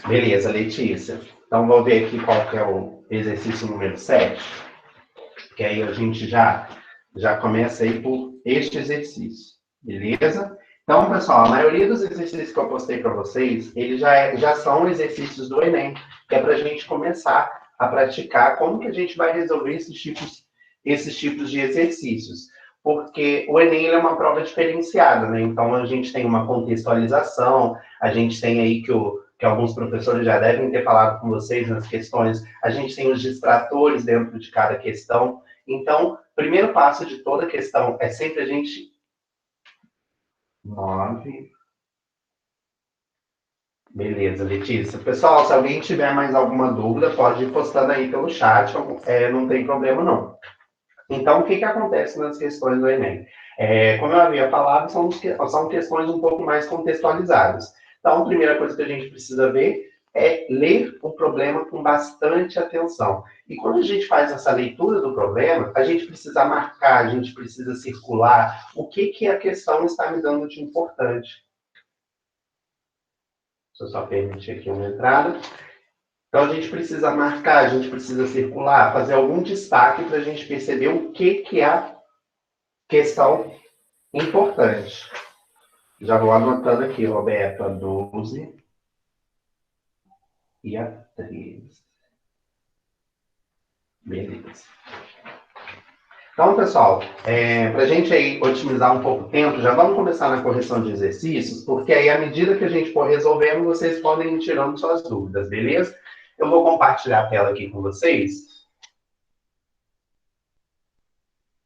Beleza, Letícia. Então, vou ver aqui qual que é o exercício número 7, que aí a gente já começa aí por este exercício, beleza? Então, pessoal, a maioria dos exercícios que eu postei para vocês, eles já são exercícios do Enem, que é para a gente começar a praticar como que a gente vai resolver esses tipos de exercícios. Porque o Enem é uma prova diferenciada, né? Então, a gente tem uma contextualização, a gente tem aí que alguns professores já devem ter falado com vocês nas questões, a gente tem os distratores dentro de cada questão. Então, o primeiro passo de toda questão é sempre a gente... 9. Beleza, Letícia. Pessoal, se alguém tiver mais alguma dúvida, pode ir postando aí pelo chat, não tem problema não. Então, o que acontece nas questões do Enem? Como eu havia falado, são questões um pouco mais contextualizadas. Então, a primeira coisa que a gente precisa ver é ler o problema com bastante atenção. E quando a gente faz essa leitura do problema, a gente precisa marcar, a gente precisa circular o que a questão está me dando de importante. Deixa eu só permitir aqui uma entrada. Então, a gente precisa marcar, a gente precisa circular, fazer algum destaque para a gente perceber o que é a questão importante. Já vou anotando aqui, Roberto, a 12 e a 13. Beleza. Então, pessoal, para a gente aí otimizar um pouco o tempo, já vamos começar na correção de exercícios, porque aí, à medida que a gente for resolvendo, vocês podem ir tirando suas dúvidas, beleza? Eu vou compartilhar a tela aqui com vocês.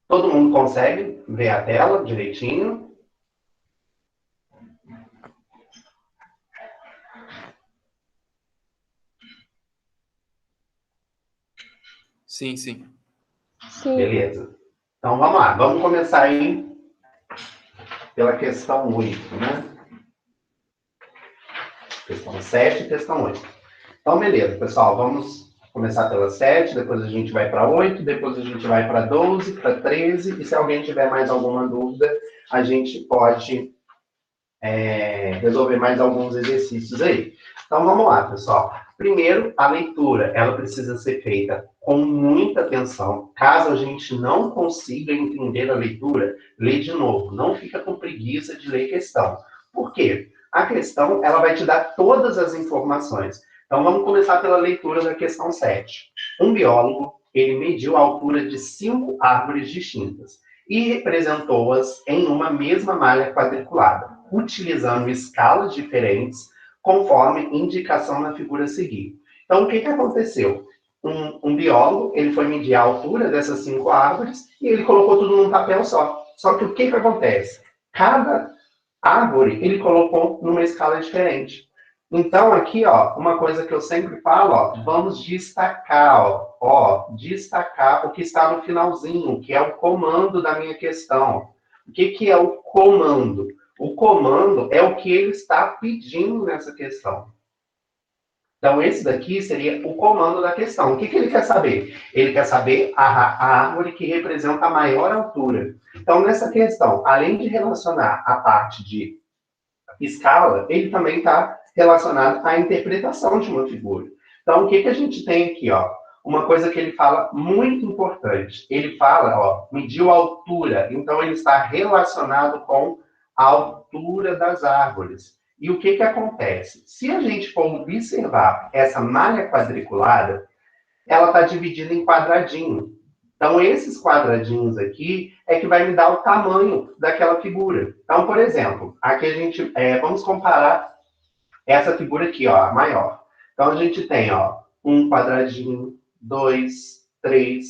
Todo mundo consegue ver a tela direitinho? Sim, sim. Beleza. Então, vamos lá. Vamos começar aí pela questão 8, né? Questão 7 e questão 8. Então, beleza, pessoal. Vamos começar pela 7, depois a gente vai para 8, depois a gente vai para 12, para 13, e se alguém tiver mais alguma dúvida, a gente pode resolver mais alguns exercícios aí. Então, vamos lá, pessoal. Primeiro, a leitura, ela precisa ser feita com muita atenção. Caso a gente não consiga entender a leitura, lê de novo. Não fica com preguiça de ler questão. Por quê? A questão, ela vai te dar todas as informações. Então, vamos começar pela leitura da questão 7. Um biólogo, ele mediu a altura de 5 árvores distintas e representou-as em uma mesma malha quadriculada, utilizando escalas diferentes, conforme indicação na figura a seguir. Então, o que aconteceu? Um biólogo, ele foi medir a altura dessas 5 árvores e ele colocou tudo num papel só. Só que o que acontece? Cada árvore, ele colocou numa escala diferente. Então, aqui, ó, uma coisa que eu sempre falo, ó, vamos destacar, destacar o que está no finalzinho, que é o comando da minha questão. O que é o comando? O comando é o que ele está pedindo nessa questão. Então, esse daqui seria o comando da questão. O que ele quer saber? Ele quer saber a árvore que representa a maior altura. Então, nessa questão, além de relacionar a parte de escala, ele também está relacionado à interpretação de uma figura. Então, o que a gente tem aqui, ó? Uma coisa que ele fala muito importante. Ele fala, ó, mediu a altura. Então, ele está relacionado com a altura das árvores. E o que acontece? Se a gente for observar essa malha quadriculada, ela está dividida em quadradinho. Então, esses quadradinhos aqui é que vai me dar o tamanho daquela figura. Então, por exemplo, aqui a gente... vamos comparar essa figura aqui, ó, a maior. Então, a gente tem, ó, um quadradinho, 2, 3,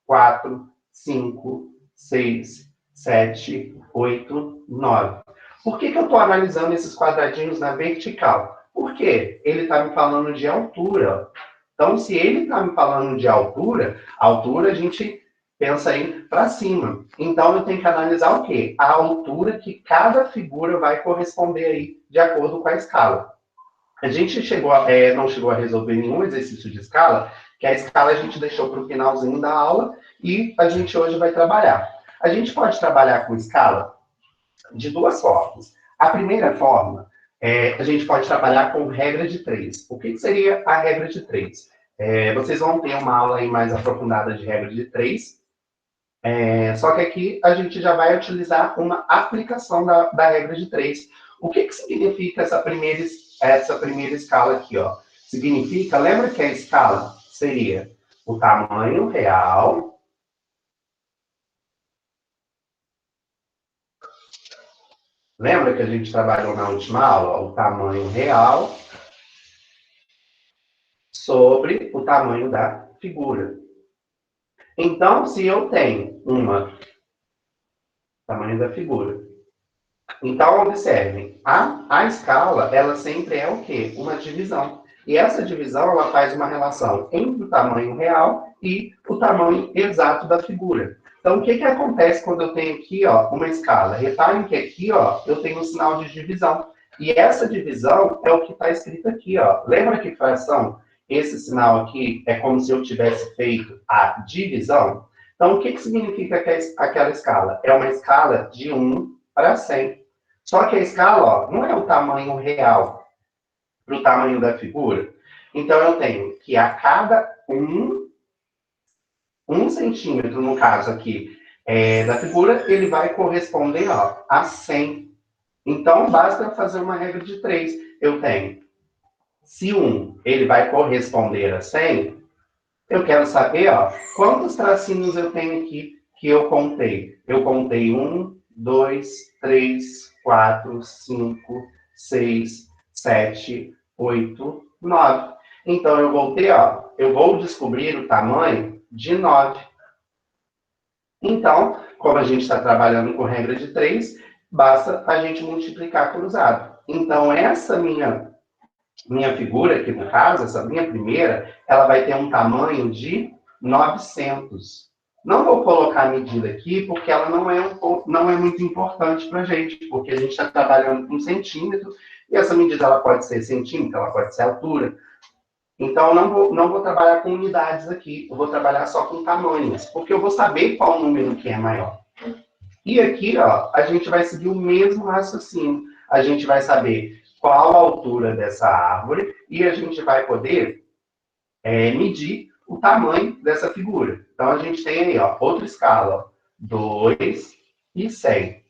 4, 5, 6, 7, 8, 9. Por que eu estou analisando esses quadradinhos na vertical? Porque ele está me falando de altura. Então, se ele está me falando de altura, a gente pensa aí para cima. Então, eu tenho que analisar o quê? A altura que cada figura vai corresponder aí, de acordo com a escala. A gente não chegou a resolver nenhum exercício de escala, que a escala a gente deixou para o finalzinho da aula e a gente hoje vai trabalhar. A gente pode trabalhar com escala de duas formas. A primeira forma, A gente pode trabalhar com regra de 3. O que seria a regra de 3? Vocês vão ter uma aula aí mais aprofundada de regra de 3. Só que aqui a gente já vai utilizar uma aplicação da regra de 3. O que significa essa primeira escala aqui, ó? Significa, lembra que a escala seria o tamanho real Lembra que a gente trabalhou na última aula? O tamanho real sobre o tamanho da figura. Então, se eu tenho tamanho da figura. Então, observem, a escala, ela sempre é o quê? Uma divisão. E essa divisão, ela faz uma relação entre o tamanho real e o tamanho exato da figura. Então, o que acontece quando eu tenho aqui, ó, uma escala? Reparem que aqui, ó, eu tenho um sinal de divisão. E essa divisão é o que está escrito aqui, ó. Lembra que fração? Esse sinal aqui é como se eu tivesse feito a divisão. Então, o que significa aquela escala? É uma escala de 1 para 100. Só que a escala, ó, não é o tamanho real para o tamanho da figura. Então, eu tenho que a cada 1 centímetro, no caso aqui, da figura, ele vai corresponder, ó, a 100. Então, basta fazer uma regra de 3. Eu tenho, se 1 ele vai corresponder a 100, eu quero saber, ó, quantos tracinhos eu tenho aqui que eu contei. Eu contei 1, 2, 3, 4, 5, 6, 7, 8, 9. Então, eu vou ter, ó, eu vou descobrir o tamanho de 9. Então, como a gente está trabalhando com regra de 3, basta a gente multiplicar cruzado. Então, essa minha figura aqui, no caso, essa minha primeira, ela vai ter um tamanho de 900. Não vou colocar a medida aqui, porque ela não é muito importante para a gente, porque a gente está trabalhando com centímetro, e essa medida ela pode ser centímetro, ela pode ser altura. Então, não vou trabalhar com unidades aqui, eu vou trabalhar só com tamanhos, porque eu vou saber qual número que é maior. E aqui, ó, a gente vai seguir o mesmo raciocínio. A gente vai saber qual a altura dessa árvore e a gente vai poder medir o tamanho dessa figura. Então, a gente tem aí, ó, outra escala, ó, 2 e 100.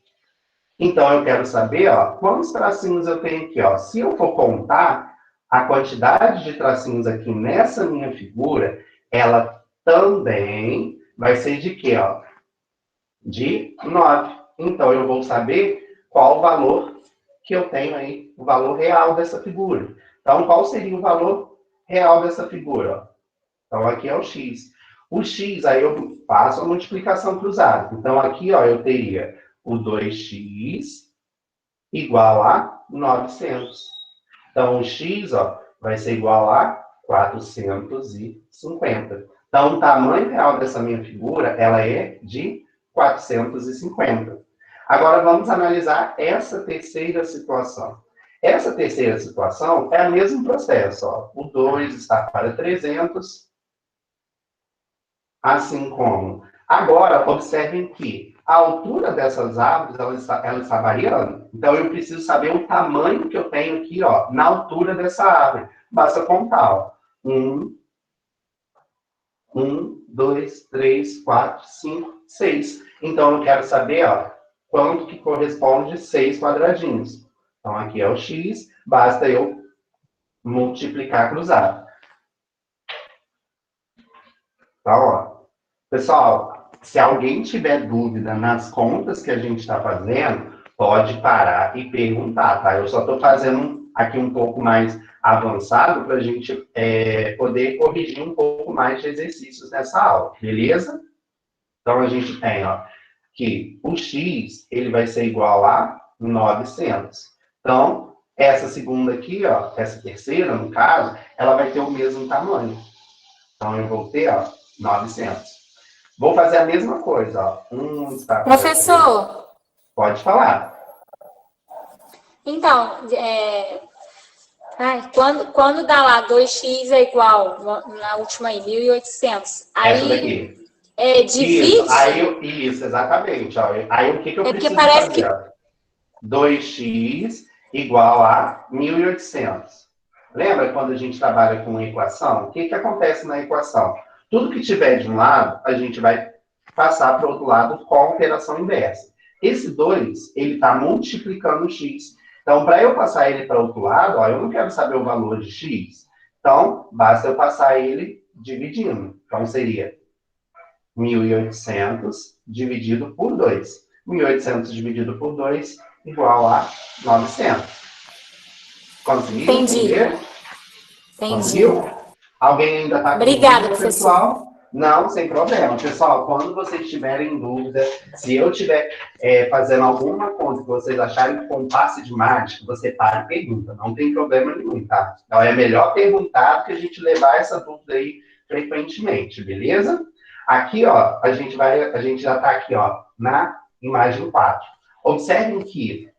Então, eu quero saber, ó, quantos tracinhos eu tenho aqui, ó. Se eu for contar, a quantidade de tracinhos aqui nessa minha figura, ela também vai ser de quê, ó? De 9. Então, eu vou saber qual o valor que eu tenho aí, o valor real dessa figura. Então, qual seria o valor real dessa figura? Então, aqui é o x. O x, aí eu faço a multiplicação cruzada. Então, aqui, ó, eu teria o 2x igual a 900. Então, o x, ó, vai ser igual a 450. Então, o tamanho real dessa minha figura, ela é de 450. Agora, vamos analisar essa terceira situação. Essa terceira situação é o mesmo processo, ó. O 2 está para 300, assim como... Agora, observem que a altura dessas árvores, ela está variando. Então, eu preciso saber o tamanho que eu tenho aqui, ó, na altura dessa árvore. Basta contar, ó. 1, 2, 3, 4, 5, 6. Então, eu quero saber, ó, quanto que corresponde 6 quadradinhos. Então, aqui é o x, basta eu multiplicar cruzado. Então, ó, pessoal, se alguém tiver dúvida nas contas que a gente está fazendo, pode parar e perguntar, tá? Eu só estou fazendo aqui um pouco mais avançado para a gente poder corrigir um pouco mais de exercícios nessa aula, beleza? Então, a gente tem, ó, que o x, ele vai ser igual a 900. Então, essa segunda aqui, ó, essa terceira, no caso, ela vai ter o mesmo tamanho. Então, eu vou ter, ó, 900. Vou fazer a mesma coisa, ó. Está Professor. Pode falar. Então, quando dá lá 2x é igual, na última aí, 1.800. Aí, essa daqui. Divide? Isso, exatamente. Ó. Aí o que eu preciso parece fazer? 2x igual a 1.800. Lembra quando a gente trabalha com uma equação? O que acontece na equação? Tudo que tiver de um lado, a gente vai passar para o outro lado com a operação inversa. Esse 2, ele está multiplicando o x. Então, para eu passar ele para o outro lado, ó, eu não quero saber o valor de x. Então, basta eu passar ele dividindo. Então, seria 1.800 dividido por 2. 1.800 dividido por 2 igual a 900. Conseguiu entender? Entendi. Conseguiu? Alguém ainda está com Obrigada, dúvida, professor. pessoal? Não, sem problema. Pessoal, quando vocês estiverem em dúvida, se eu estiver fazendo alguma conta que vocês acharem que foi um passe de mágica, você para e pergunta. Não tem problema nenhum, tá? Então, é melhor perguntar do que a gente levar essa dúvida aí frequentemente, beleza? Aqui, ó, a gente já está aqui, ó, na imagem 4. Observem que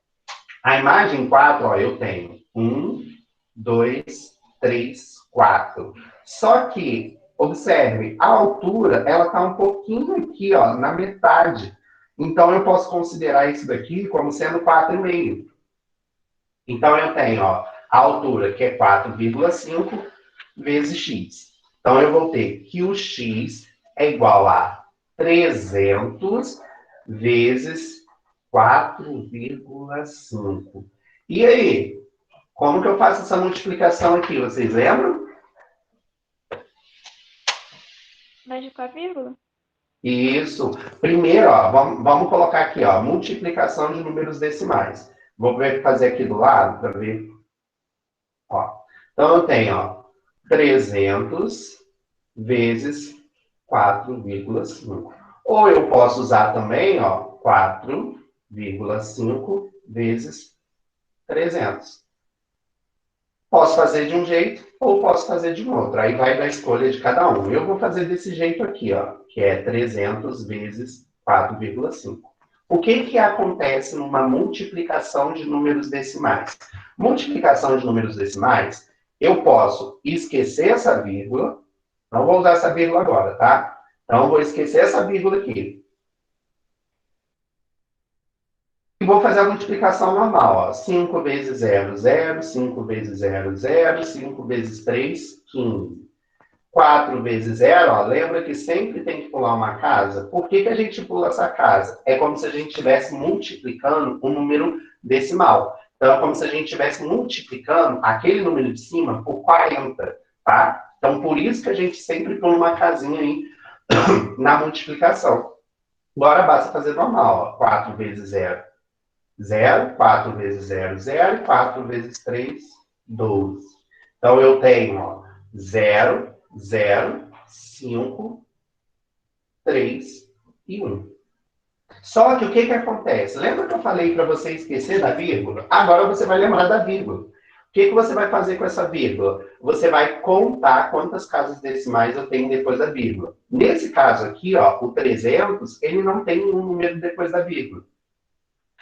a imagem 4, ó, eu tenho 1, 2, 3, 4. Só que, observe, a altura, ela está um pouquinho aqui, ó, na metade. Então, eu posso considerar isso daqui como sendo 4,5. Então, eu tenho, ó, a altura, que é 4,5 vezes x. Então, eu vou ter que o x é igual a 300 vezes 4,5. E aí? Como que eu faço essa multiplicação aqui? Vocês lembram? Mas com a vírgula? Isso. Primeiro, ó, vamos colocar aqui, ó, multiplicação de números decimais. Vou fazer aqui do lado para ver. Ó. Então, eu tenho, ó, 300 vezes 4,5. Ou eu posso usar também, ó, 4,5 vezes 300. Posso fazer de um jeito ou posso fazer de um outro. Aí vai da escolha de cada um. Eu vou fazer desse jeito aqui, ó, que é 300 vezes 4,5. O que acontece numa multiplicação de números decimais? Multiplicação de números decimais, eu posso esquecer essa vírgula. Não vou usar essa vírgula agora, tá? Então, eu vou esquecer essa vírgula aqui. E vou fazer a multiplicação normal, ó. 5 vezes 0, 0. 5 vezes 0, 0. 5 vezes 3, 15. 4 vezes 0, ó, lembra que sempre tem que pular uma casa? Por que a gente pula essa casa? É como se a gente estivesse multiplicando um número decimal. Então, é como se a gente estivesse multiplicando aquele número de cima por 40, tá? Então, por isso que a gente sempre pula uma casinha aí na multiplicação. Agora, basta fazer normal, ó. 4 vezes 0, 0. 4 vezes 0, 0. 4 vezes 3, 12. Então, eu tenho, ó, 0, 0, 5, 3 e 1. Só que o que acontece? Lembra que eu falei para você esquecer da vírgula? Agora você vai lembrar da vírgula. O que você vai fazer com essa vírgula? Você vai contar quantas casas decimais eu tenho depois da vírgula. Nesse caso aqui, ó, o 300, ele não tem um número depois da vírgula.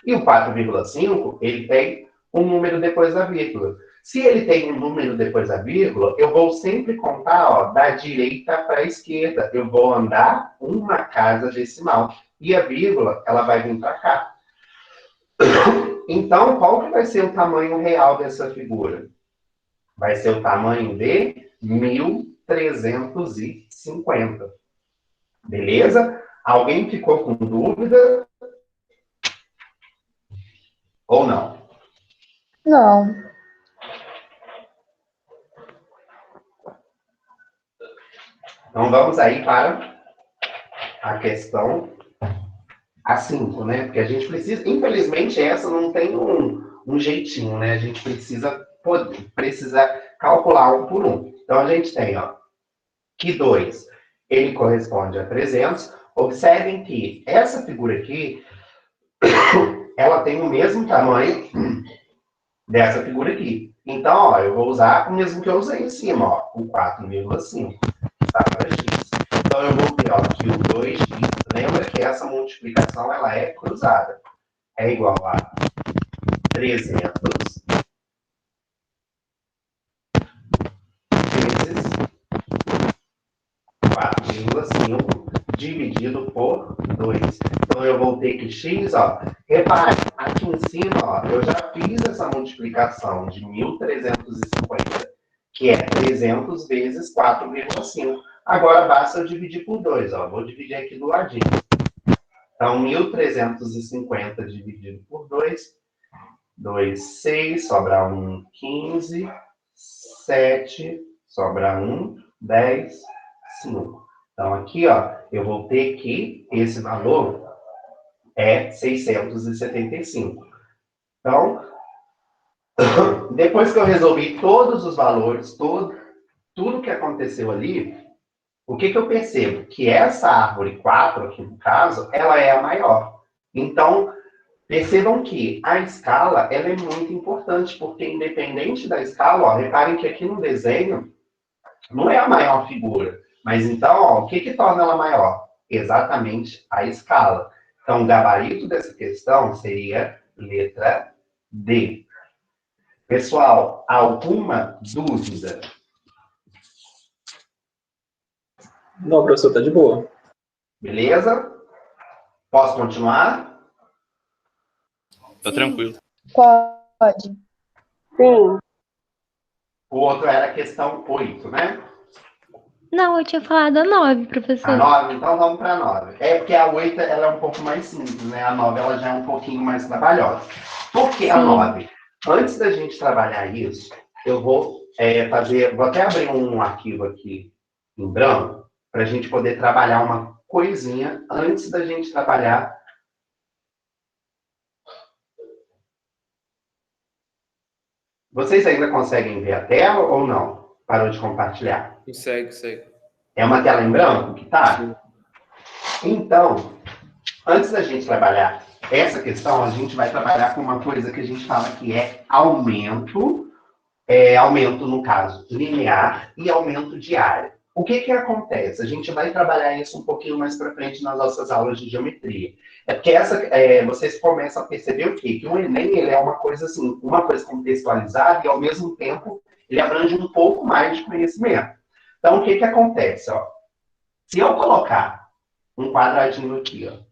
E o 4,5, ele tem um número depois da vírgula. Se ele tem um número depois da vírgula, eu vou sempre contar, ó, da direita para a esquerda. Eu vou andar uma casa decimal. E a vírgula, ela vai vir para cá. Então, qual que vai ser o tamanho real dessa figura? Vai ser o tamanho de 1.350. Beleza? Alguém ficou com dúvida? Ou não? Não. Então, vamos aí para a questão A5, né? Porque a gente precisa... Infelizmente, essa não tem um jeitinho, né? A gente precisa calcular um por um. Então, a gente tem, ó, que 2, ele corresponde a 300. Observem que essa figura aqui, ela tem o mesmo tamanho dessa figura aqui. Então, ó, eu vou usar o mesmo que eu usei em cima, ó, o 4,5. Tá para x. Então, eu vou ter, ó, que o 2x, lembra que essa multiplicação, ela é cruzada. É igual a 300 vezes 4,5 dividido por 2. Então, eu vou ter que x, ó. Repare, aqui em cima, ó, eu já fiz essa multiplicação de 1.350, que é 300 vezes 4,5. Agora, basta eu dividir por 2, ó. Vou dividir aqui do ladinho. Então, 1.350 dividido por 2, 2, 6, sobra 1, 15, 7, sobra 1, 10, 5. Então, aqui, ó, eu vou ter que esse valor é 675. Então, depois que eu resolvi todos os valores, tudo que aconteceu ali, o que eu percebo? Que essa árvore 4, aqui no caso, ela é a maior. Então, percebam que a escala, ela é muito importante, porque independente da escala, ó, reparem que aqui no desenho, não é a maior figura. Mas então, ó, o que torna ela maior? Exatamente a escala. Então, o gabarito dessa questão seria letra D. Pessoal, alguma dúvida? Não, professor, tá de boa. Beleza? Posso continuar? Tá tranquilo. Pode. Sim. O outro era a questão 8, né? Não, eu tinha falado a 9, A professor. 9, então vamos para a 9. É porque a 8 ela é um pouco mais simples, né? A 9 ela já é um pouquinho mais trabalhosa. Por que a Sim. 9? Antes da gente trabalhar isso, eu vou vou até abrir um arquivo aqui em branco, para a gente poder trabalhar uma coisinha antes da gente trabalhar. Vocês ainda conseguem ver a tela ou não? Parou de compartilhar? Segue. É uma tela em branco que tá? Sim. Então, antes da gente trabalhar essa questão, a gente vai trabalhar com uma coisa que a gente fala que é aumento, aumento no caso linear e aumento de área. O que acontece? A gente vai trabalhar isso um pouquinho mais para frente nas nossas aulas de geometria. É porque vocês começam a perceber o quê? Que o Enem ele é uma coisa assim, uma coisa contextualizada e ao mesmo tempo ele abrange um pouco mais de conhecimento. Então, o que acontece? Ó? Se eu colocar um quadradinho aqui, ó,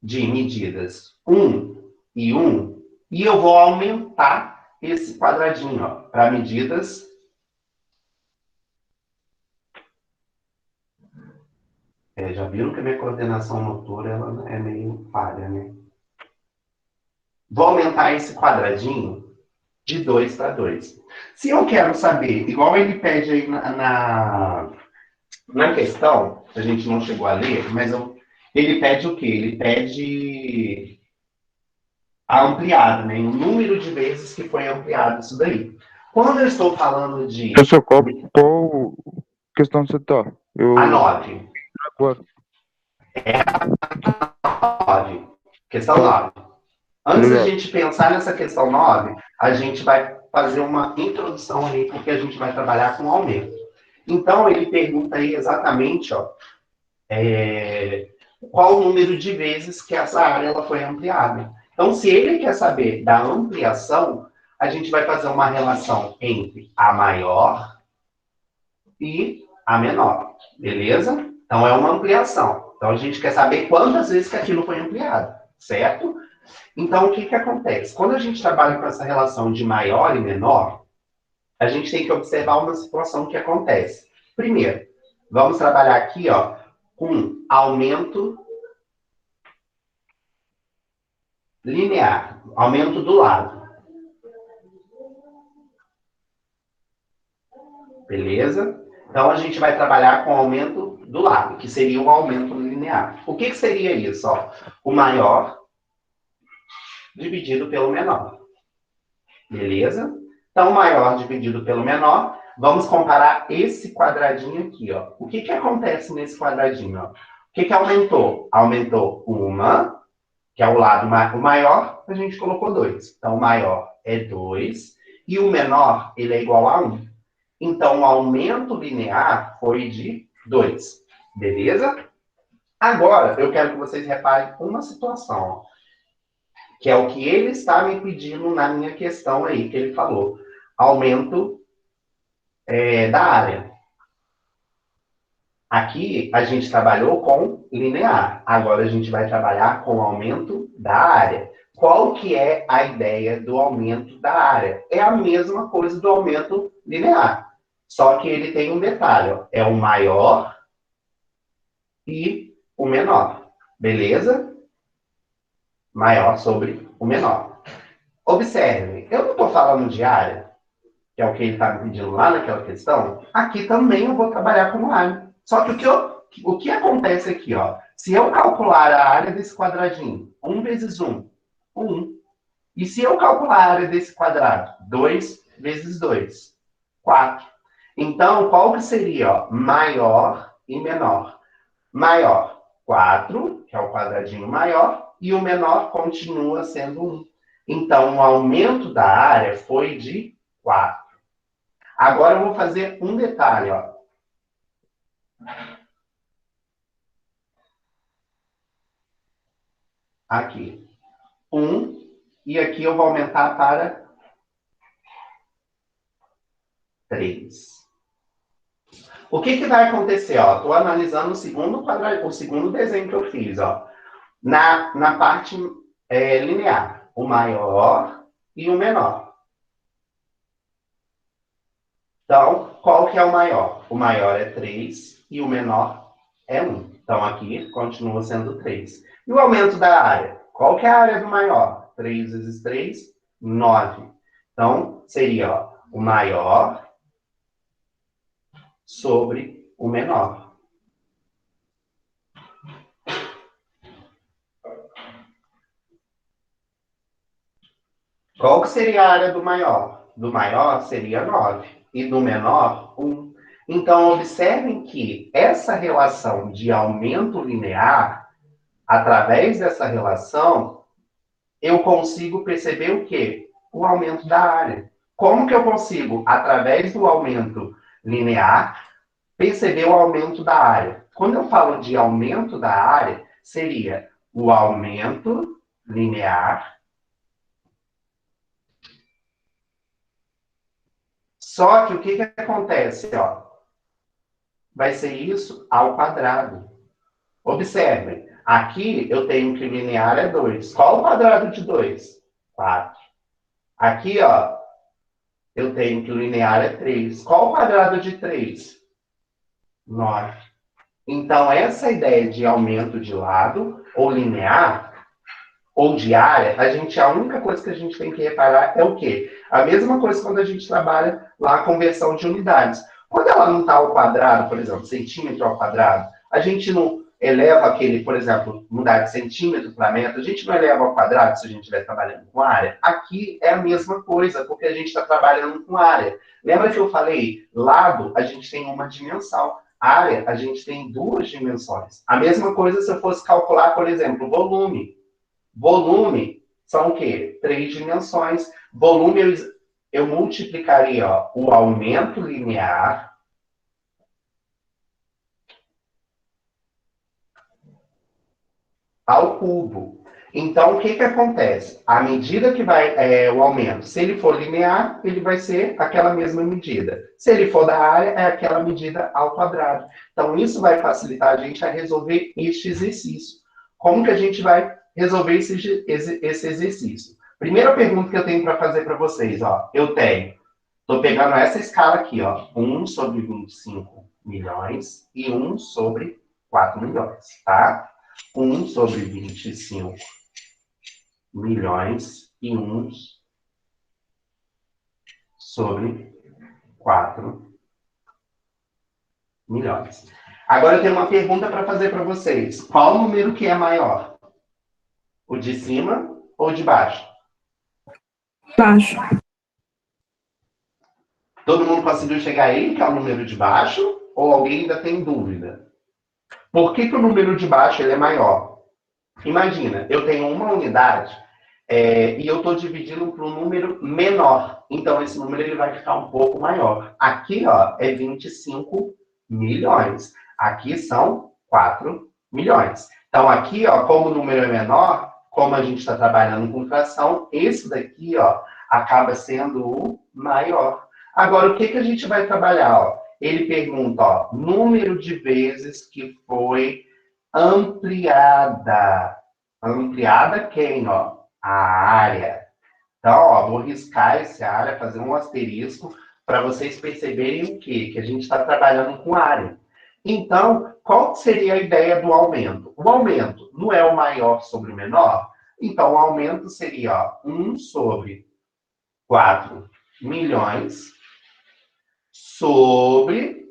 de medidas 1 e 1, e eu vou aumentar esse quadradinho para medidas já viram que a minha coordenação motora ela é meio falha, né? Vou aumentar esse quadradinho de 2 para 2. Se eu quero saber, igual ele pede aí na questão, a gente não chegou a ler, mas ele pede o quê? Ele pede a ampliada, né? O número de vezes que foi ampliado isso daí. Quando eu estou falando de... Professor, qual questão você está? A 9. Agora. A 9. Questão 9. Antes da gente pensar nessa questão 9, a gente vai fazer uma introdução aí, porque a gente vai trabalhar com aumento. Então, ele pergunta aí exatamente, ó, qual o número de vezes que essa área ela foi ampliada. Então, se ele quer saber da ampliação, a gente vai fazer uma relação entre a maior e a menor, beleza? Então, é uma ampliação. Então, a gente quer saber quantas vezes que aquilo foi ampliado, certo? Então, o que acontece? Quando a gente trabalha com essa relação de maior e menor, a gente tem que observar uma situação que acontece. Primeiro, vamos trabalhar aqui, ó, com aumento linear, aumento do lado. Beleza? Então, a gente vai trabalhar com aumento do lado, que seria o aumento linear. O que seria isso? Ó? O maior dividido pelo menor. Beleza? Então, maior dividido pelo menor. Vamos comparar esse quadradinho aqui, ó. O que acontece nesse quadradinho, ó? O que aumentou? Aumentou uma, que é o lado maior, a gente colocou 2. Então, o maior é 2, e o menor, ele é igual a 1. Então, o aumento linear foi de 2. Beleza? Agora, eu quero que vocês reparem uma situação, ó, que é o que ele está me pedindo na minha questão aí, que ele falou. Aumento da área. Aqui a gente trabalhou com linear. Agora a gente vai trabalhar com o aumento da área. Qual que é a ideia do aumento da área? É a mesma coisa do aumento linear. Só que ele tem um detalhe, ó. É o maior e o menor. Beleza? Maior sobre o menor. Observe, eu não estou falando de área, que é o que ele está me pedindo lá naquela questão. Aqui também eu vou trabalhar com área. Só que o que acontece aqui, ó? Se eu calcular a área desse quadradinho, 1 vezes 1, 1. E se eu calcular a área desse quadrado, 2 vezes 2, 4. Então, qual que seria, ó? Maior e menor. Maior, 4, que é o quadradinho maior, e o menor continua sendo 1. Então, o aumento da área foi de 4. Agora eu vou fazer um detalhe, ó. Aqui. 1. E aqui eu vou aumentar para 3. O que vai acontecer? Estou analisando o segundo desenho que eu fiz. Ó. Na parte linear. O maior e o menor. Então, qual que é o maior? O maior é 3 e o menor é 1. Então, aqui continua sendo 3. E o aumento da área? Qual que é a área do maior? 3 vezes 3, 9. Então, seria ó, o maior sobre o menor. Qual que seria a área do maior? Do maior seria 9. E do menor, 1. Então, observem que essa relação de aumento linear, através dessa relação, eu consigo perceber o quê? O aumento da área. Como que eu consigo, através do aumento linear, perceber o aumento da área? Quando eu falo de aumento da área, seria o aumento linear. Só que o que acontece? Ó? Vai ser isso ao quadrado. Observem, aqui eu tenho que o linear é 2. Qual o quadrado de 2? 4. Aqui, ó, eu tenho que o linear é 3. Qual o quadrado de 3? 9. Então, essa ideia de aumento de lado, ou linear, ou de área, a única coisa que a gente tem que reparar é o quê? A mesma coisa quando a gente trabalha lá a conversão de unidades. Quando ela não está ao quadrado, por exemplo, centímetro ao quadrado, a gente não eleva aquele, por exemplo, mudar de centímetro para metro, a gente não eleva ao quadrado se a gente estiver trabalhando com área. Aqui é a mesma coisa, porque a gente está trabalhando com área. Lembra que eu falei, lado, a gente tem uma dimensão. Área, a gente tem 2 dimensões. A mesma coisa se eu fosse calcular, por exemplo, volume. Volume são o quê? 3 dimensões. Volume, eu multiplicaria ó, o aumento linear ao cubo. Então, o que acontece? À medida que vai o aumento, se ele for linear, ele vai ser aquela mesma medida. Se ele for da área, é aquela medida ao quadrado. Então, isso vai facilitar a gente a resolver este exercício. Como que a gente vai resolver esse exercício? Primeira pergunta que eu tenho para fazer para vocês, ó. Estou pegando essa escala aqui, ó. 1 sobre 25 milhões e 1 sobre 4 milhões, tá? 1 sobre 25 milhões e 1 sobre 4 milhões. Agora eu tenho uma pergunta para fazer para vocês. Qual número que é maior? O de cima ou de baixo? Baixo. Todo mundo conseguiu chegar aí, que é o número de baixo? Ou alguém ainda tem dúvida? Por que o número de baixo ele é maior? Imagina, eu tenho uma unidade e eu estou dividindo para um número menor. Então, esse número ele vai ficar um pouco maior. Aqui, ó, é 25 milhões. Aqui são 4 milhões. Então, aqui, ó, como o número é menor, como a gente está trabalhando com fração, esse daqui, ó, acaba sendo o maior. Agora, o que a gente vai trabalhar? Ó? ele pergunta, ó, número de vezes que foi ampliada. Ampliada quem, ó? A área. Então, ó, vou riscar essa área, fazer um asterisco, para vocês perceberem o quê? Que a gente está trabalhando com área. Então, qual seria a ideia do aumento? O aumento não é o maior sobre o menor? Então, o aumento seria, ó, 1 sobre 4 milhões sobre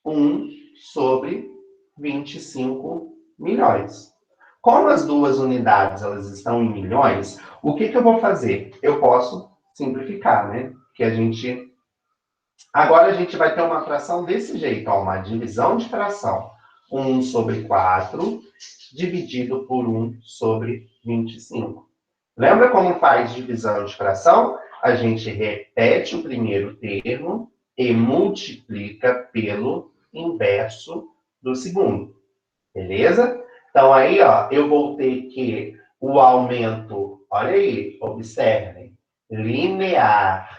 1 sobre 25 milhões. Como as duas unidades elas estão em milhões, o que eu vou fazer? Eu posso simplificar, né? Que a gente... Agora a gente vai ter uma fração desse jeito, ó, uma divisão de fração. 1 sobre 4 dividido por 1 sobre 25. Lembra como faz divisão de fração? A gente repete o primeiro termo e multiplica pelo inverso do segundo. Beleza? Então, aí, ó, eu vou ter que o aumento, olha aí, observem, linear.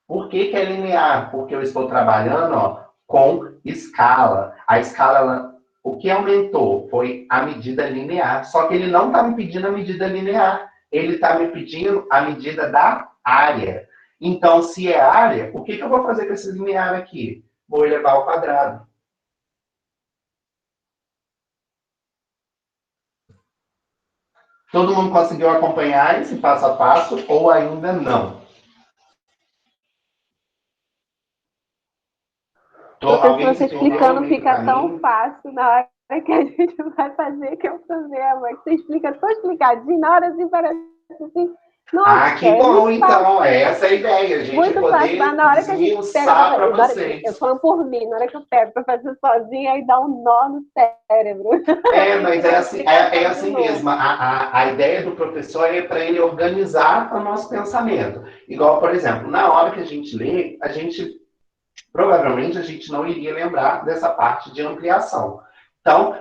Por que é linear? Porque eu estou trabalhando, ó, com escala. A escala, o que aumentou foi a medida linear, só que ele não está me pedindo a medida linear, ele está me pedindo a medida da área. Então, se é área, o que eu vou fazer com esse linear aqui? Vou elevar ao quadrado. Todo mundo conseguiu acompanhar esse passo a passo ou ainda não? Professor, você explicando fica tão fácil na hora que a gente vai fazer, que é o problema. Você explica tão explicadinho, na hora assim parece assim... Nossa, que bom, então. Essa é a ideia. A gente muito poder fácil, mas na hora que a gente pega para vocês. Eu falando por mim, na hora que eu pego para fazer sozinha, aí dá um nó no cérebro. Mas é assim mesmo. A ideia do professor é para ele organizar o nosso pensamento. Igual, por exemplo, na hora que a gente lê, provavelmente a gente não iria lembrar dessa parte de ampliação. Então,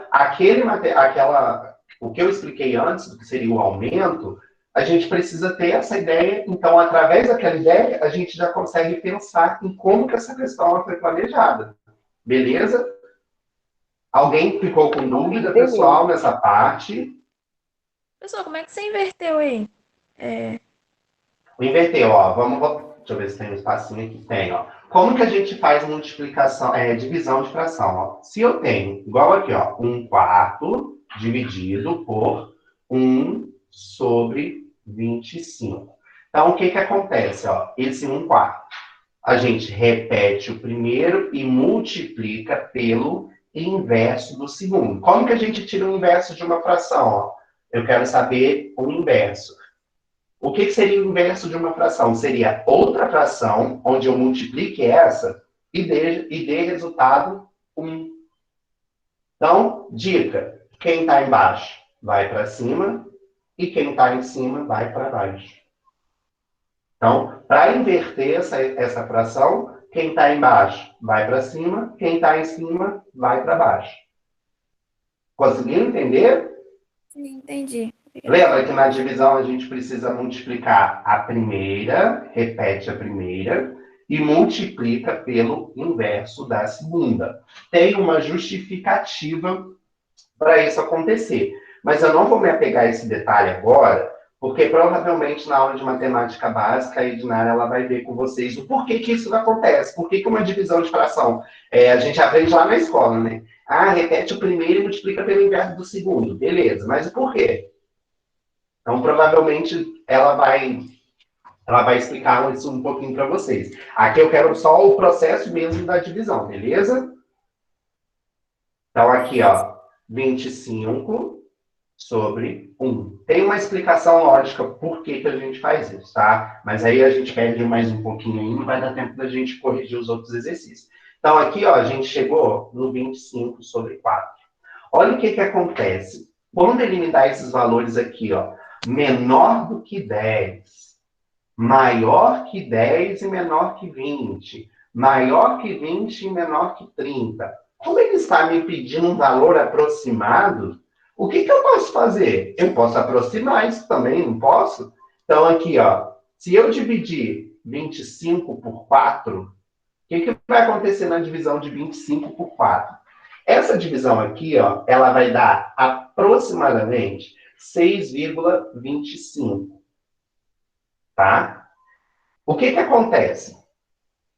o que eu expliquei antes, que seria o aumento, a gente precisa ter essa ideia. Então, através daquela ideia, a gente já consegue pensar em como que essa questão foi planejada. Beleza? Alguém ficou com dúvida, pessoal, nessa parte? Pessoal, como é que você inverteu aí? Inverteu, ó. Deixa eu ver se tem um espacinho aqui. Tem, ó. Como que a gente faz multiplicação, divisão de fração? Ó? Se eu tenho, igual aqui, ó, 1/4 dividido por 1 sobre 25. Então, o que acontece? Ó? Esse 1/4, a gente repete o primeiro e multiplica pelo inverso do segundo. Como que a gente tira o inverso de uma fração? Ó? Eu quero saber o inverso. O que seria o inverso de uma fração? Seria outra fração, onde eu multiplique essa e dê resultado 1. Então, dica, quem está embaixo vai para cima e quem está em cima vai para baixo. Então, para inverter essa fração, quem está embaixo vai para cima, quem está em cima vai para baixo. Conseguiram entender? Sim, entendi. Lembra que na divisão a gente precisa multiplicar a primeira, repete a primeira, e multiplica pelo inverso da segunda. Tem uma justificativa para isso acontecer. Mas eu não vou me apegar a esse detalhe agora, porque provavelmente na aula de matemática básica, a Ednara ela vai ver com vocês o porquê que isso acontece. Por que uma divisão de fração? A gente aprende lá na escola, né? Repete o primeiro e multiplica pelo inverso do segundo. Beleza, mas o porquê? Então, provavelmente, ela vai explicar isso um pouquinho para vocês. Aqui eu quero só o processo mesmo da divisão, beleza? Então, aqui, ó, 25 sobre 1. Tem uma explicação lógica por que a gente faz isso, tá? Mas aí a gente perde mais um pouquinho aí, não vai dar tempo da gente corrigir os outros exercícios. Então, aqui, ó, a gente chegou no 25 sobre 4. Olha o que acontece. Quando ele me dá esses valores aqui, ó, menor do que 10, maior que 10 e menor que 20, maior que 20 e menor que 30. Como ele está me pedindo um valor aproximado, o que eu posso fazer? Eu posso aproximar isso também, não posso? Então, aqui, ó, se eu dividir 25 por 4, que vai acontecer na divisão de 25 por 4? Essa divisão aqui, ó, ela vai dar aproximadamente 6,25. Tá? O que acontece?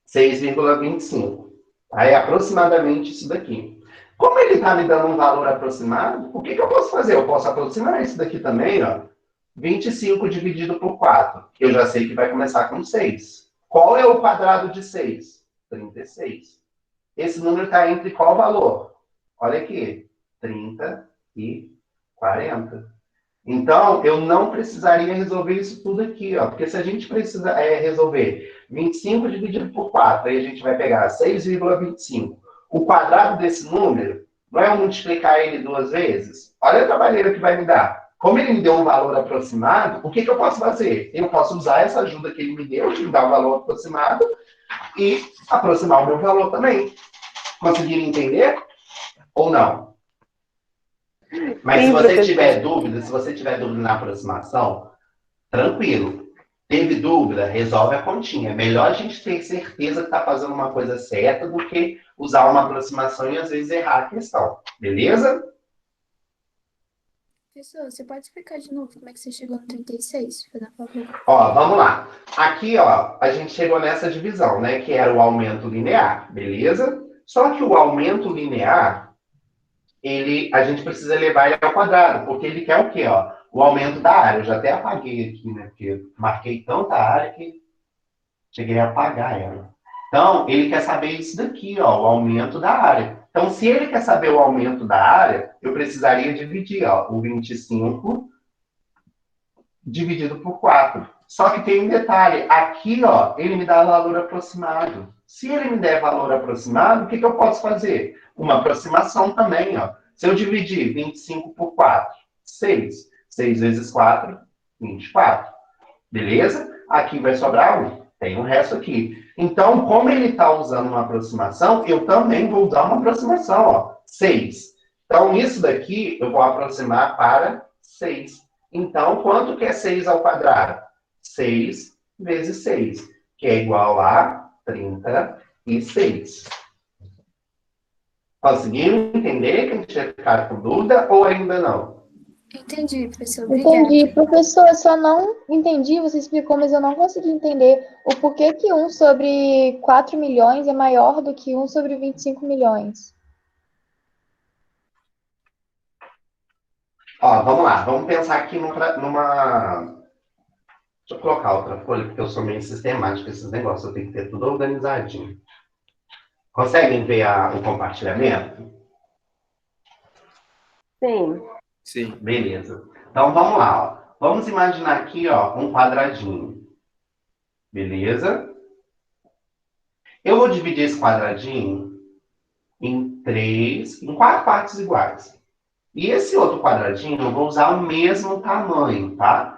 6,25. Aí, aproximadamente isso daqui. Como ele está me dando um valor aproximado, o que eu posso fazer? Eu posso aproximar isso daqui também, ó. 25 dividido por 4. Eu já sei que vai começar com 6. Qual é o quadrado de 6? 36. Esse número está entre qual valor? Olha aqui. 30 e 40. Então, eu não precisaria resolver isso tudo aqui, ó. Porque se a gente precisa resolver 25 dividido por 4, aí a gente vai pegar 6,25. O quadrado desse número, não é eu multiplicar ele 2 vezes? Olha a trabalheira que vai me dar. Como ele me deu um valor aproximado, o que eu posso fazer? Eu posso usar essa ajuda que ele me deu, de me dar um valor aproximado, e aproximar o meu valor também. Conseguiram entender? Ou não? Mas se você tiver dúvida, na aproximação, tranquilo. Teve dúvida? Resolve a continha. É melhor a gente ter certeza que está fazendo uma coisa certa do que usar uma aproximação e às vezes errar a questão. Beleza? Professor, você pode explicar de novo como é que você chegou no 36, por favor? Ó, vamos lá. Aqui, ó, a gente chegou nessa divisão, né? Que era o aumento linear, beleza? Só que o aumento linear, a gente precisa levar ele ao quadrado, porque ele quer o quê, ó? O aumento da área. Eu já até apaguei aqui, né? Porque eu marquei tanta área que cheguei a apagar ela. Então, ele quer saber isso daqui, ó, o aumento da área. Então, se ele quer saber o aumento da área, eu precisaria dividir, ó, o 25 dividido por 4. Só que tem um detalhe. Aqui, ó, ele me dá valor aproximado. Se ele me der valor aproximado, o que eu posso fazer? Uma aproximação também, ó. Se eu dividir 25 por 4, 6. 6 vezes 4, 24. Beleza? Aqui vai sobrar 1. Tem o resto aqui. Então, como ele está usando uma aproximação, eu também vou usar uma aproximação, ó. 6. Então, isso daqui eu vou aproximar para 6. Então, quanto que é 6 ao quadrado? 6 vezes 6, que é igual a 36. Conseguiram entender que a gente vai ficar com dúvida ou ainda não? Entendi, professor. Obrigada. Entendi. Professor, eu só não entendi, você explicou, mas eu não consegui entender o porquê que 1 sobre 4 milhões é maior do que 1 sobre 25 milhões. Ó, vamos lá. Vamos pensar aqui numa... Deixa eu colocar outra folha, porque eu sou meio sistemático esses negócios. Eu tenho que ter tudo organizadinho. Conseguem ver o compartilhamento? Sim. Sim. Beleza. Então, vamos lá. Ó. Vamos imaginar aqui, ó, um quadradinho. Beleza? Eu vou dividir esse quadradinho em 4 partes iguais. E esse outro quadradinho, eu vou usar o mesmo tamanho, tá?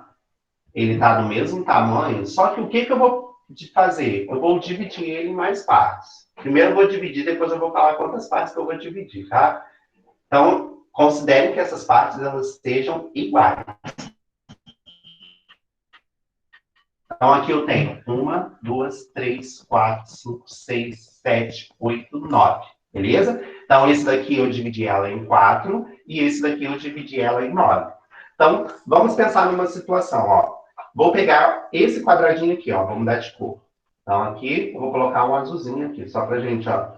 Ele está do mesmo tamanho, só que o que eu vou fazer? Eu vou dividir ele em mais partes. Primeiro eu vou dividir, depois eu vou falar quantas partes que eu vou dividir, tá? Então, considere que essas partes elas sejam iguais. Então, aqui eu tenho 1, 2, 3, 4, 5, 6, 7, 8, 9. Beleza? Então, esse daqui eu dividi ela em 4 e esse daqui eu dividi ela em 9. Então, vamos pensar numa situação, ó. Vou pegar esse quadradinho aqui, ó. Vamos dar de cor. Então, aqui, eu vou colocar um azulzinho aqui, só pra gente, ó.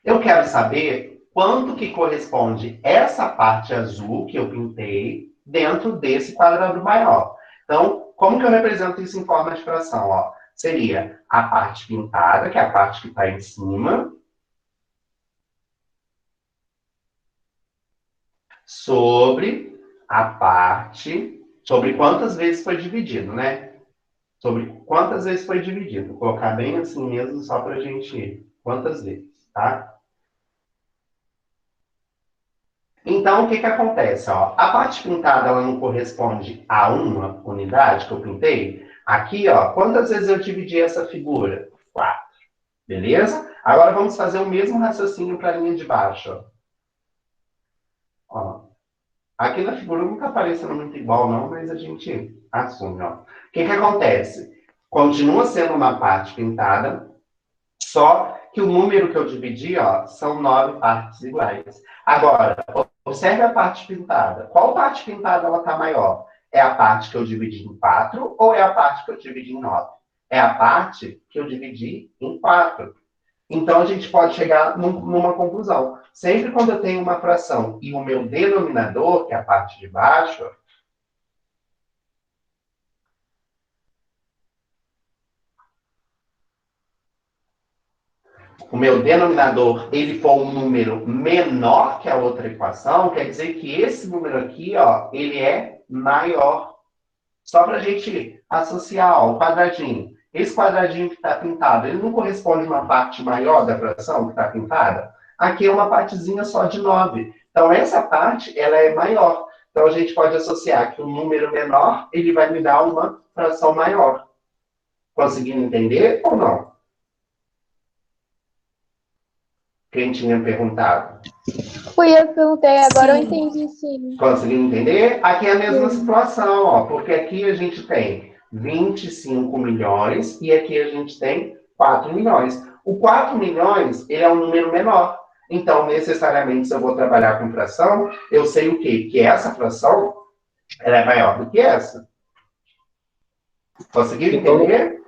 Eu quero saber quanto que corresponde essa parte azul que eu pintei dentro desse quadrado maior. Então, como que eu represento isso em forma de fração, ó? Seria a parte pintada, que é a parte que está em cima, sobre a parte, sobre quantas vezes foi dividido, né? Sobre quantas vezes foi dividido. Vou colocar bem assim mesmo, só pra gente... Quantas vezes, tá? Então, o que acontece, ó? A parte pintada, ela não corresponde a uma unidade que eu pintei. Aqui, ó, quantas vezes eu dividi essa figura? 4. Beleza? Agora vamos fazer o mesmo raciocínio para a linha de baixo, ó. Ó. Aqui na figura não está parecendo muito igual, não, mas a gente assume, ó. O que acontece? Continua sendo uma parte pintada, só que o número que eu dividi, ó, são 9 partes iguais. Agora, observe a parte pintada. Qual parte pintada ela está maior? É a parte que eu dividi em 4 ou é a parte que eu dividi em 9? É a parte que eu dividi em 4. Então, a gente pode chegar numa conclusão. Sempre quando eu tenho uma fração e o meu denominador, que é a parte de baixo, o meu denominador, ele for um número menor que a outra equação, quer dizer que esse número aqui, ó, ele é maior. Só para a gente associar, ó, o quadradinho. Esse quadradinho que está pintado, ele não corresponde a uma parte maior da fração que está pintada? Aqui é uma partezinha só de 9. Então, essa parte, ela é maior. Então, a gente pode associar que um número menor, ele vai me dar uma fração maior. Conseguindo entender ou não? Quem tinha perguntado? Fui eu que perguntei, agora eu entendi, sim. Conseguindo entender? Aqui é a mesma situação, ó, porque aqui a gente tem 25 milhões e aqui a gente tem 4 milhões. O 4 milhões, ele é um número menor. Então, necessariamente, se eu vou trabalhar com fração, eu sei o quê? Que essa fração, ela é maior do que essa. Conseguiram entender?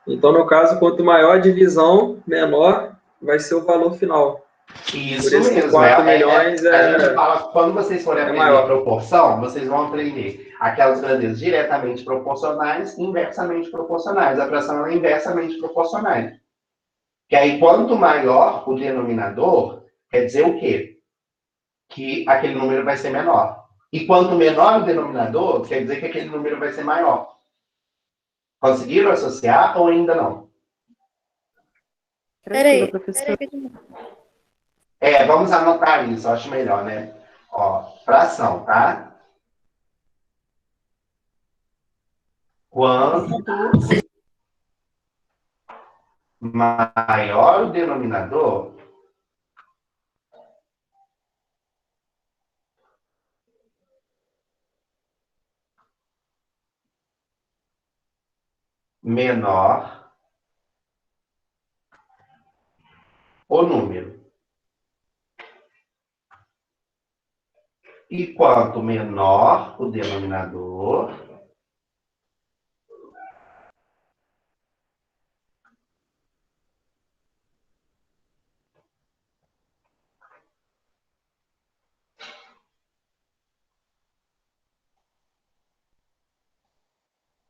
Então, no caso, quanto maior a divisão, menor vai ser o valor final. Isso Por isso que mesmo. 4 milhões a gente fala, quando vocês forem aprender maior. proporção, vocês vão aprender aquelas grandezas diretamente proporcionais e inversamente proporcionais. A fração é inversamente proporcional. Que aí, quanto maior o denominador, quer dizer o quê? Que aquele número vai ser menor. E quanto menor o denominador, quer dizer que aquele número vai ser maior. Conseguiram associar ou ainda não? Peraí. Vamos anotar isso, acho melhor, né? Ó, fração, tá? Quanto maior o denominador, menor o número. E quanto menor o denominador,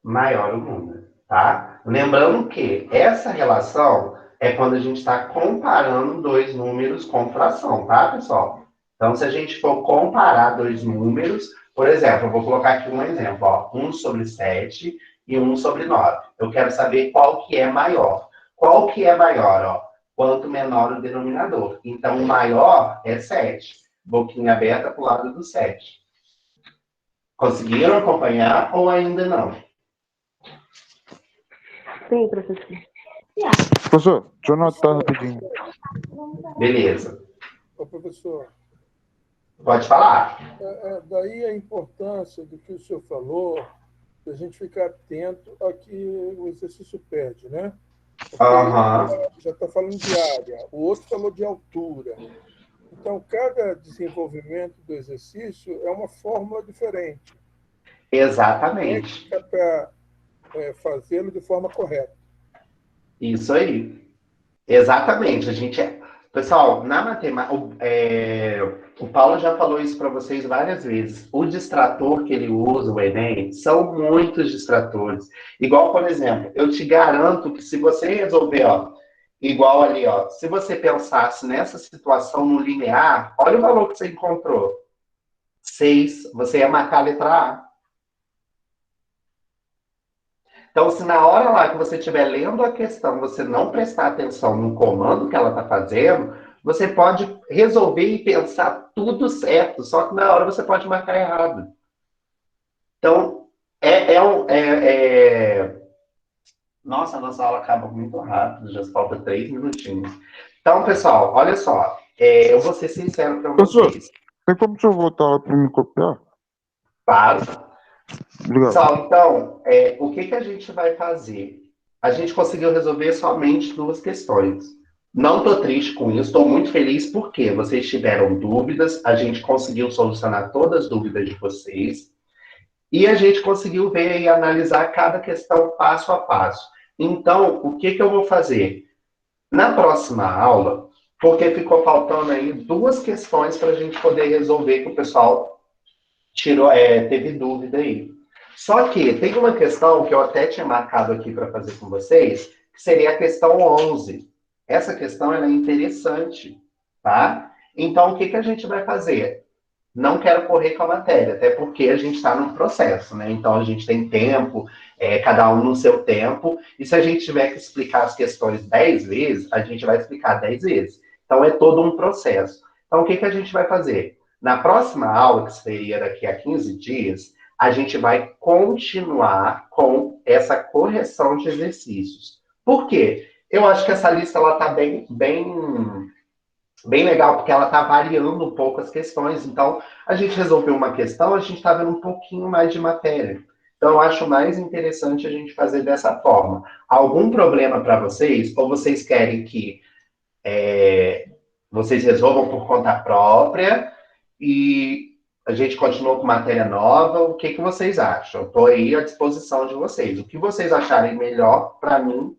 maior o número, tá? Lembrando que essa relação é quando a gente está comparando dois números com fração, tá, pessoal? Então, se a gente for comparar dois números, por exemplo, eu vou colocar aqui um exemplo, ó, 1/7 e 1/9. Eu quero saber qual que é maior. Qual que é maior, ó? Quanto menor o denominador. Então, o maior é 7. Boquinha aberta para o lado do 7. Conseguiram acompanhar ou ainda não? Sim, professor. Professor, deixa eu anotar rapidinho. Beleza. Ô, professor, Pode falar. daí a importância do que o senhor falou, de a gente ficar atento a que o exercício pede, né? Porque já está falando de área, o outro falou de altura. Então, cada desenvolvimento do exercício é uma fórmula diferente. Exatamente. Para fazê-lo de forma correta. Isso aí. Exatamente. Pessoal, na matemática, o Paulo já falou isso para vocês várias vezes. O distrator que ele usa, o Enem, são muitos distratores. Igual, por exemplo, eu te garanto que se você resolver, ó, igual ali, ó, se você pensasse nessa situação no linear, olha o valor que você encontrou. 6, você ia marcar a letra A. Então, se na hora lá que você estiver lendo a questão, você não prestar atenção no comando que ela está fazendo, você pode resolver e pensar tudo certo, só que na hora você pode marcar errado. Então, Nossa, a nossa aula acaba muito rápido, já falta 3 minutinhos. Então, pessoal, olha só, eu vou ser sincero para vocês. Tem como o senhor voltar lá para me copiar? Claro. Obrigado. Pessoal, então, o que a gente vai fazer? a gente conseguiu resolver somente 2 questões. Não estou triste com isso, estou muito feliz porque vocês tiveram dúvidas, a gente conseguiu solucionar todas as dúvidas de vocês e a gente conseguiu ver e analisar cada questão passo a passo. Então, o que eu vou fazer? Na próxima aula, porque ficou faltando aí 2 questões para a gente poder resolver que o pessoal teve dúvida aí. Só que tem uma questão que eu até tinha marcado aqui para fazer com vocês, que seria a questão 11. Essa questão ela é interessante, tá? Então, o que a gente vai fazer? Não quero correr com a matéria, até porque a gente está num processo, né? Então, a gente tem tempo, cada um no seu tempo, e se a gente tiver que explicar as questões 10 vezes, a gente vai explicar 10 vezes. Então, é todo um processo. Então, o que a gente vai fazer? Na próxima aula, que seria daqui a 15 dias, a gente vai continuar com essa correção de exercícios. Por quê? Eu acho que essa lista está bem legal, porque ela está variando um pouco as questões. Então, a gente resolveu uma questão, a gente está vendo um pouquinho mais de matéria. Então, eu acho mais interessante a gente fazer dessa forma. Algum problema para vocês? Ou vocês querem que vocês resolvam por conta própria e a gente continua com matéria nova? O que vocês acham? Estou aí à disposição de vocês. O que vocês acharem melhor, para mim,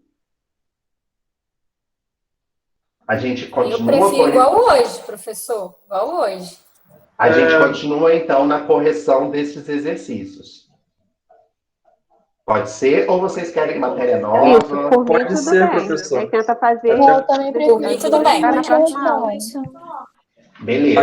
a gente continua... Eu prefiro igual hoje, professor. Igual hoje. A gente continua, então, na correção desses exercícios. Pode ser? Ou vocês querem matéria nova? Isso, por mim Pode tudo ser, bem. professor. Aí tenta fazer... Eu também prefiro. Por mim, tudo bem. Na próxima aula. Beleza.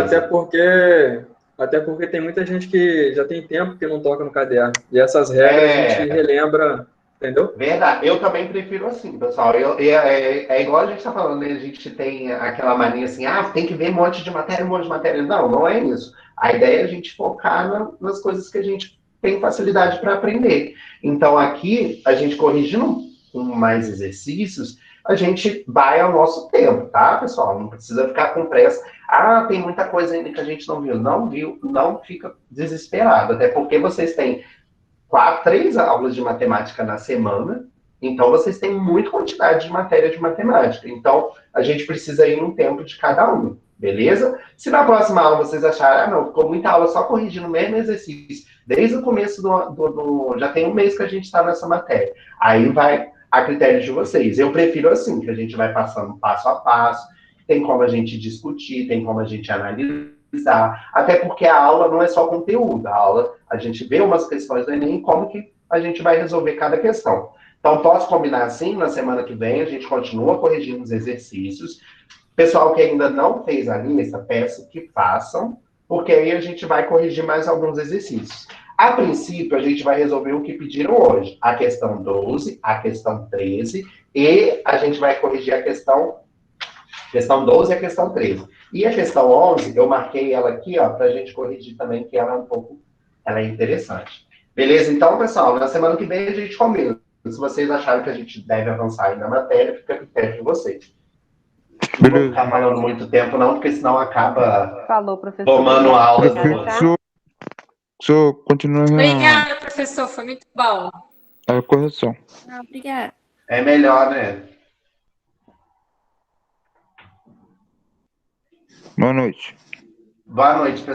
Até porque tem muita gente que já tem tempo que não toca no caderno. E essas regras a gente relembra, entendeu? Verdade. Eu também prefiro assim, pessoal. É igual a gente está falando, né? A gente tem aquela mania assim, tem que ver um monte de matéria. Não, não é isso. A ideia é a gente focar nas coisas que a gente tem facilidade para aprender. Então, aqui, a gente corrigindo com mais exercícios, a gente vai ao nosso tempo, tá, pessoal? Não precisa ficar com pressa. Tem muita coisa ainda que a gente não viu. Não viu, não fica desesperado. Até porque vocês têm 3 aulas de matemática na semana, então vocês têm muita quantidade de matéria de matemática. Então, a gente precisa ir num tempo de cada um, beleza? Se na próxima aula vocês acharem, não, ficou muita aula só corrigindo o mesmo exercício, desde o começo já tem um mês que a gente está nessa matéria. Aí vai a critério de vocês. Eu prefiro assim, que a gente vai passando passo a passo, tem como a gente discutir, tem como a gente analisar, até porque a aula não é só conteúdo, a aula, a gente vê umas questões do Enem, como que a gente vai resolver cada questão. Então, posso combinar assim, na semana que vem, a gente continua corrigindo os exercícios. Pessoal que ainda não fez a lista, peço que façam, porque aí a gente vai corrigir mais alguns exercícios. A princípio, a gente vai resolver o que pediram hoje, a questão 12, a questão 13, e a gente vai corrigir a questão 12 e a questão 13. E a questão 11, eu marquei ela aqui, para a gente corrigir também, que ela é interessante. Beleza? Então, pessoal, na semana que vem a gente combina. Se vocês acharem que a gente deve avançar aí na matéria, fica a critério de vocês. Não vou ficar falando muito tempo, não, porque senão acaba tomando aula do outro. Só continua Obrigada, professor. Foi muito bom. a correção. Obrigada. É melhor, né? Boa noite. Boa noite, pessoal.